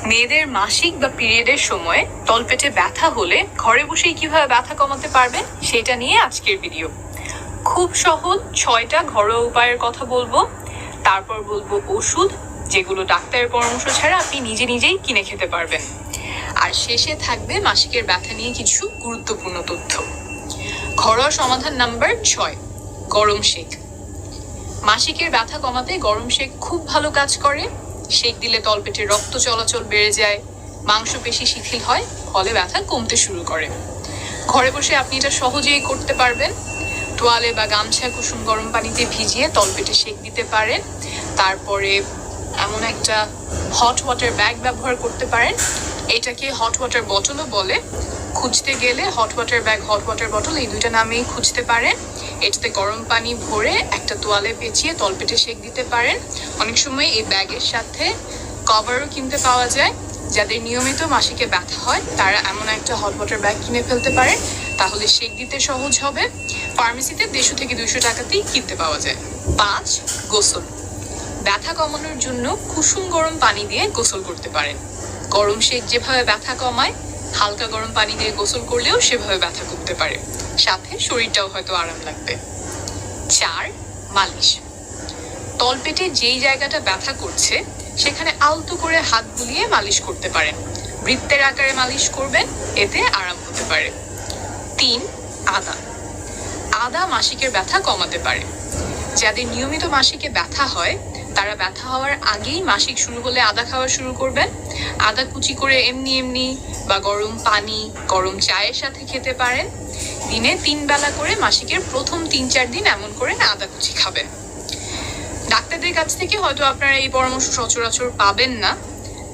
মেয়েদের মাসিক বা পিরিয়ডের সময় তলপেটে ব্যথা হলে ঘরে বসেই কিভাবে ব্যথা কমাতে পারবেন সেটা নিয়ে আজকের ভিডিও। খুব সহজ 6টা ঘরোয়া উপায়ের কথা বলবো, তারপর বলবো ওষুধ যেগুলো ডাক্তারের পরামর্শ ছাড়া আপনি নিজে নিজেই কিনে খেতে পারবেন, আর শেষে থাকবে মাসিকের ব্যথা নিয়ে কিছু গুরুত্বপূর্ণ তথ্য। ঘরোয়া সমাধান নাম্বার 6, গরম শেক। মাসিকের ব্যথা কমাতে গরম শেক খুব ভালো কাজ করে। শেক দিলে তলপেটে রক্ত চলাচল বেড়ে যায়, মাংসপেশি শিথিল হয়, ফলে ব্যথা কমতে শুরু করে। ঘরে বসে আপনি এটা সহজেই করতে পারবেন। তোয়ালে বা গামছা কুসুম গরম পানিতে ভিজিয়ে তলপেটে শেক দিতে পারেন। তারপরে এমন একটা হট ওয়াটার ব্যাগ ব্যবহার করতে পারেন, এটাকে হট ওয়াটার বটলও বলে। খুঁজতে গেলে hot water bag, hot water bottle এই দুইটা নামেই খুঁজতে পারেন। এটাতে গরম পানি ভরে একটা তোয়ালে পেঁচিয়ে তলপেটে শেক দিতে পারেন। অনেক সময় এই ব্যাগের সাথে কভারও কিনতে পাওয়া যায়। যাদের নিয়মিত মাসিকে ব্যথা হয় তারা এমন একটা হট ওয়াটার ব্যাগ কিনে ফেলতে পারেন, তাহলে শেক দিতে সহজ হবে। ফার্মেসিতে 150 থেকে 200 টাকাতেই কিনতে পাওয়া যায়। 5, গোসল। ব্যথা কমানোর জন্য কুসুম গরম পানি দিয়ে গোসল করতে পারেন। গরম শেক যেভাবে ব্যথা কমায়, হালকা গরম পানি দিয়ে গোসল করলেও সেভাবে ব্যথা কমতে পারে, সাথে শরীরটাও হয়তো আরাম লাগবে। 4, মালিশ। তলপেটে যেই জায়গাটা ব্যথা করছে সেখানে আলতো করে হাত বুলিয়ে মালিশ করতে পারেন। বৃত্তের আকারে মালিশ করবেন, এতে আরাম হতে পারে। 3, আদা। আদা মাসিকের ব্যথা কমাতে পারে। যাদের নিয়মিত মাসিকে ব্যথা হয় তারা ব্যথা হওয়ার আগেই মাসিক শুরু হলে আদা খাওয়া শুরু করবেন। আদা কুচি করে এমনি বা গরম পানি, গরম চায়ের সাথে খেতে পারেন। দিনে 3 বেলা করে মাসিকের প্রথম 3-4 দিন এমন করে আদা কুচি খাবেন। ডাক্তারদের কাছ থেকে হয়তো আপনারা এই পরামর্শ সচরাচর পাবেন না,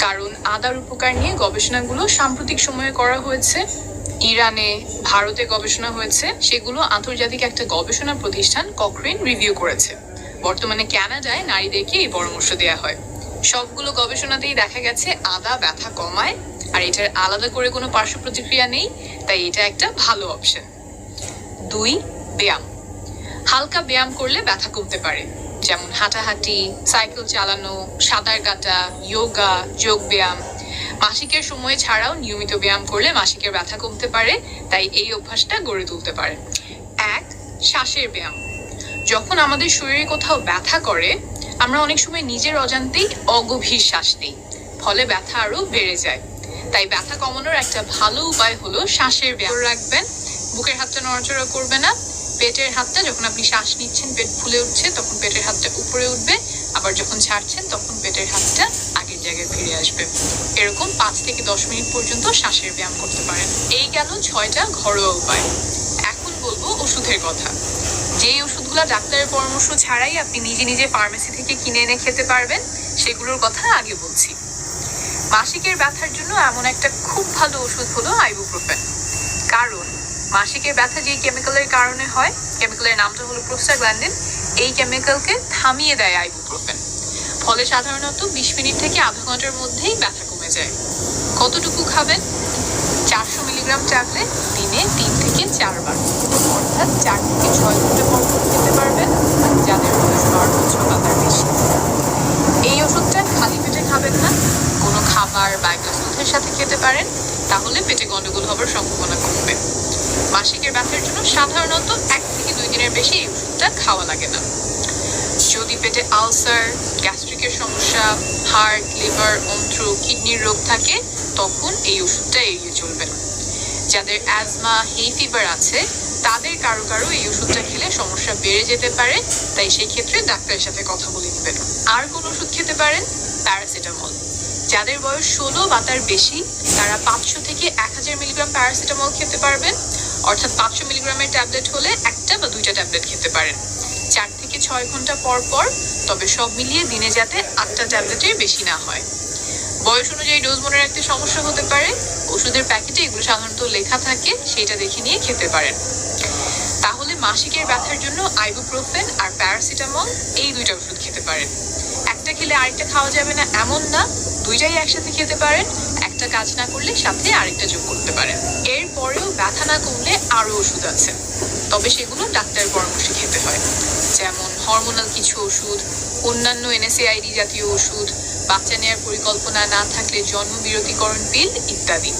কারণ আদার উপকার নিয়ে গবেষণাগুলো সাম্প্রতিক সময়ে করা হয়েছে। ইরানে, ভারতে গবেষণা হয়েছে, সেগুলো আন্তর্জাতিক একটা গবেষণা প্রতিষ্ঠান কখরেন রিভিউ করেছে। বর্তমানে কানাডায় নারীদেরকে এই পরামর্শ দেওয়া হয়। সবগুলো গবেষণাতেই দেখা গেছে আদা ব্যথা কমায়, আর এটার আলাদা করে কোনো পার্শ্ব প্রতিক্রিয়া নেই, তাই এটা একটা ভালো অপশন। 2, ব্যায়াম। হালকা ব্যায়াম করলে ব্যথা কমতে পারে, যেমন হাঁটাহাঁটি, সাইকেল চালানো, সাঁতার কাটা, যোগা, যোগ ব্যায়াম। মাসিকের সময় ছাড়াও নিয়মিত ব্যায়াম করলে মাসিকের ব্যথা কমতে পারে, তাই এই অভ্যাসটা গড়ে তুলতে পারে। 1, শ্বাসের ব্যায়াম। যখন আমাদের শরীরে কোথাও ব্যথা করে আমরা অনেক সময় নিজের অজান্তেই অগভীর শ্বাস নিই, ফলে ব্যথা আরো বেড়ে যায়। তাই ব্যথা কমানোর একটা ভালো উপায় হলো শ্বাসের ব্যায়াম রাখবেন। বুকের হাতটা নড়াচড়া করবে না। পেটের হাতটা যখন আপনি শ্বাস নিচ্ছেন পেট ফুলে উঠছে তখন পেটের হাতটা উপরে উঠবে, আবার যখন ছাড়ছেন তখন পেটের হাতটা আগের জায়গায় ফিরে আসবে। এরকম 5 থেকে 10 মিনিট পর্যন্ত শ্বাসের ব্যায়াম করতে পারেন। এই গেল 6টা ঘরোয়া উপায়। এখন বলবো ওষুধের কথা। যেই ওষুধগুলো ডাক্তারের পরামর্শ ছাড়াই আপনি নিজে নিজে ফার্মেসি থেকে কিনে এনে খেতে পারবেন সেগুলোর কথা আগে বলছি। মাসিকের ব্যথার জন্য এমন একটা খুব ভালো ওষুধ হলো আইবুপ্রোফেন। কারণ মাসিকের ব্যথা যেই কেমিক্যালের কারণে হয়, কেমিক্যালের নামটা হলো প্রোস্টাগ্ল্যান্ডিন, এই কেমিক্যালকে থামিয়ে দেয় আইবুপ্রোফেন। ফলে সাধারণত 20 মিনিট থেকে আধা ঘন্টার মধ্যেই ব্যথা কমে যায়। কতটুকু খাবেন? 400 মিলিগ্রাম ট্যাবলেট দিনে 3 থেকে 4 বার, অর্থাৎ 4 থেকে 6 ঘন্টা পর খেতে পারবেন যাদের বয়স 12 বছর বা তার বেশি। এই ওষুধটা খালি পেটে খাবেন না, কোনো খাবার বা একটা দুধের সাথে খেতে পারেন, তাহলে পেটে গন্ডগোল হবার সম্ভাবনা কমবে। মাসিকের ব্যথার জন্য সাধারণত 1 থেকে 2 দিনের বেশি এই ওষুধটা খাওয়া লাগে না। যদি পেটে আলসার, গ্যাস্ট্রিকের সমস্যা, হার্ট, লিভার, অন্ত্র, কিডনির রোগ থাকে তখন এই ওষুধটা এড়িয়ে চলবেন। যাদের অ্যাজমা, হে ফিভার আছে তাদের কারো কারো এই ওষুধটা খেলে সমস্যা বেড়ে যেতে পারে, তাই সেই ক্ষেত্রে ডাক্তারের সাথে কথা বলে নেবেন। আর কোন ওষুধ খেতে পারেন? প্যারাসিটামল। যাদের বয়স 16 বা তার বেশি তারা 500 থেকে 1000 মিলিগ্রাম প্যারাসিটামল খেতে পারবেন, অর্থাৎ 500 মিলিগ্রামের ট্যাবলেট হলে 1টা বা 2টা ট্যাবলেট খেতে পারেন 4 থেকে 6 ঘন্টা পর পর, তবে সব মিলিয়ে দিনে যাতে 8টা ট্যাবলেটের বেশি না হয়। বয়স অনুযায়ী ডোজ মনে রাখতে সমস্যা হতে পারে, ওষুধের প্যাকেটে এগুলো সাধারণত লেখা থাকে, সেটা দেখে নিয়ে খেতে পারেন। তাহলে মাসিকের ব্যথার জন্য আইবুপ্রোফেন আর প্যারাসিটামল এই 2টা ওষুধ খেতে পারেন। একটা খেলে আরেকটা খাওয়া যাবে না এমন না, 2টাই একসাথে খেতে পারেন। একটা কাজ না করলে সাথে আরেকটা যোগ করতে পারেন। এরপরেও ব্যথা না কমলে আরো ওষুধ আছে, তবে সেগুলো ডাক্তারের পরামর্শে খেতে হয়। যেমন হরমোনাল কিছু ওষুধ, অন্যান্য NSAID জাতীয় ওষুধ, বাচ্চা নেওয়ার পরিকল্পনা না থাকলে জন্মবিরতিকরণ পিল ইত্যাদি।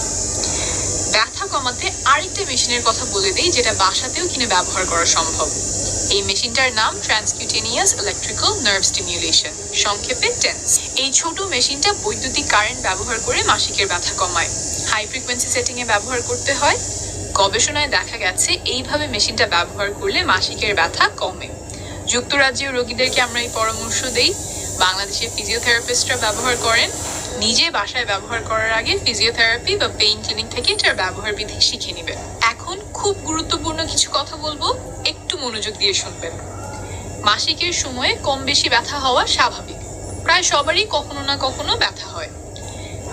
ব্যথা কমাতে আরেকটা মেশিনের কথা বলে দেই, যেটা বাসাতেও কিনে ব্যবহার করা সম্ভব। এই মেশিনটার নাম ট্রান্সকিউটেনিয়াস ইলেকট্রিক্যাল নার্ভ স্টিমিউলেশন, সংক্ষেপে টেন্স। এই ছোট মেশিনটা বৈদ্যুতিক কারেন্ট ব্যবহার করে মাসিকের ব্যথা কমায়। হাই ফ্রিকোয়েন্সি সেটিং এ ব্যবহার করতে হয়। গবেষণায় দেখা গেছে এইভাবে মেশিনটা ব্যবহার করলে মাসিকের ব্যথা কমে। যুক্তরাজ্যের রোগীদেরকে আমরা এই পরামর্শ দেই। বাংলাদেশের ফিজিওথেরাপিস্টরা ব্যবহার করেন। নিজে বাসায় ব্যবহার করার আগে ফিজিওথেরাপি বা পেইন ক্লিনিক থেকে এটার ব্যবহার বিধি শিখে নেবেন। এখন খুব গুরুত্বপূর্ণ কিছু কথা বলবো, একটু মনোযোগ দিয়ে শুনবেন। মাসিকের সময়ে কম বেশি ব্যথা হওয়া স্বাভাবিক। প্রায় সবারই কখনো না কখনো ব্যথা হয়,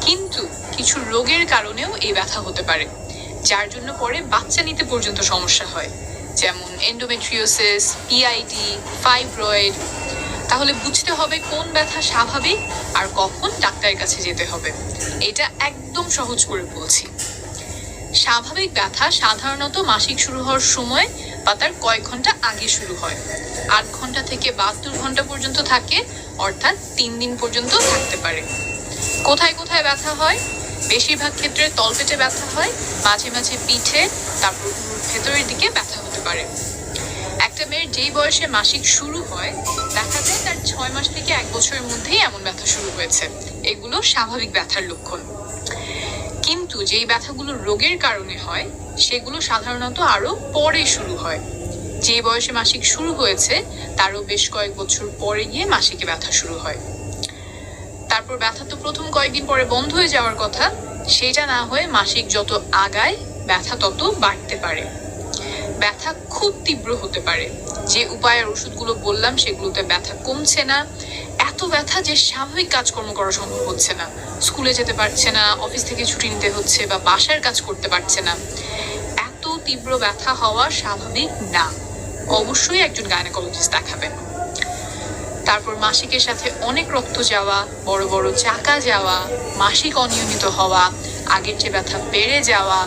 কিন্তু কিছু রোগের কারণেও এই ব্যথা হতে পারে, যার জন্য পরে বাচ্চা নিতে পর্যন্ত সমস্যা হয়, যেমন এন্ডোমেট্রিওসিস, পিআইডি, ফাইব্রয়েড। তাহলে বুঝতে হবে কোন ব্যথা স্বাভাবিক আর কখন ডাক্তারের কাছে যেতে হবে। এটা একদম সহজ করে বলছি। স্বাভাবিক ব্যথা সাধারণত মাসিক শুরু হওয়ার সময় বা তার কয়েক ঘন্টা আগে শুরু হয়। 8 ঘন্টা থেকে 72 ঘন্টা পর্যন্ত থাকে, অর্থাৎ 3 দিন পর্যন্ত থাকতে পারে। কোথায় কোথায় ব্যথা হয়? বেশিরভাগ ক্ষেত্রে তলপেটে ব্যথা হয়, মাঝে মাঝে পিঠে, তারপর ভেতরের দিকে ব্যথা হতে পারে। একটা মেয়ের যেই বয়সে মাসিক শুরু হয়, দেখা যায় তার 6 মাস থেকে 1 বছরের মধ্যেই এমন ব্যথা শুরু হয়েছে। এগুলো স্বাভাবিক ব্যথার লক্ষণ। কিন্তু যেই ব্যথাগুলো রোগের কারণে হয়, সেগুলো সাধারণত আরো পরে শুরু হয়। যে বয়সে মাসিক শুরু হয়েছে তারও বেশ কয়েক বছর পরে গিয়ে মাসিকে ব্যথা শুরু হয়। তারপর ব্যথা তো প্রথম কয়েকদিন পরে বন্ধ হয়ে যাওয়ার কথা, সেটা না হয়ে মাসিক যত আগায় ব্যথা তত বাড়তে পারে। ব্যথা খুব তীব্র হতে পারে। যে উপায়ের ওষুধগুলো বললাম সেগুলোতে ব্যথা কমছে না। এত ব্যথা যে স্বাভাবিক কাজকর্ম করা সম্ভব হচ্ছে না, স্কুলে যেতে পারছে না, অফিস থেকে ছুটি নিতে হচ্ছে বা বাসার কাজ করতে পারছে না। এত তীব্র ব্যথা হওয়া স্বাভাবিক না। অবশ্যই একজন গাইনোকোলজিস্ট দেখাবেন। তারপর মাসিকের সাথে অনেক রক্ত যাওয়া, বড় বড় চাকা যাওয়া, মাসিক অনিয়মিত হওয়া, আগের চেয়ে ব্যথা বেড়ে যাওয়া,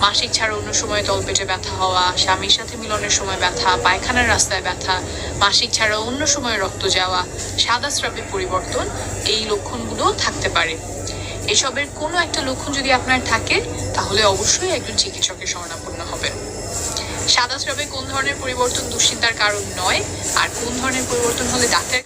মাসিক ছাড়া অন্য সময় তলপেটে ব্যথা হওয়া, স্বামীর সাথে মিলনের সময় ব্যথা, পায়খানার রাস্তায় ব্যথা, মাসিক ছাড়া অন্য সময় রক্ত যাওয়া, সাদা স্রাবে পরিবর্তন, এই লক্ষণগুলো থাকতে পারে। এসবের কোনো একটা লক্ষণ যদি আপনার থাকে, তাহলে অবশ্যই একজন চিকিৎসকের শরণাপন্ন হবেন। সাদা স্রাবে কোন ধরনের পরিবর্তন দুশ্চিন্তার কারণ নয়, আর কোন ধরনের পরিবর্তন হলে ডাক্তার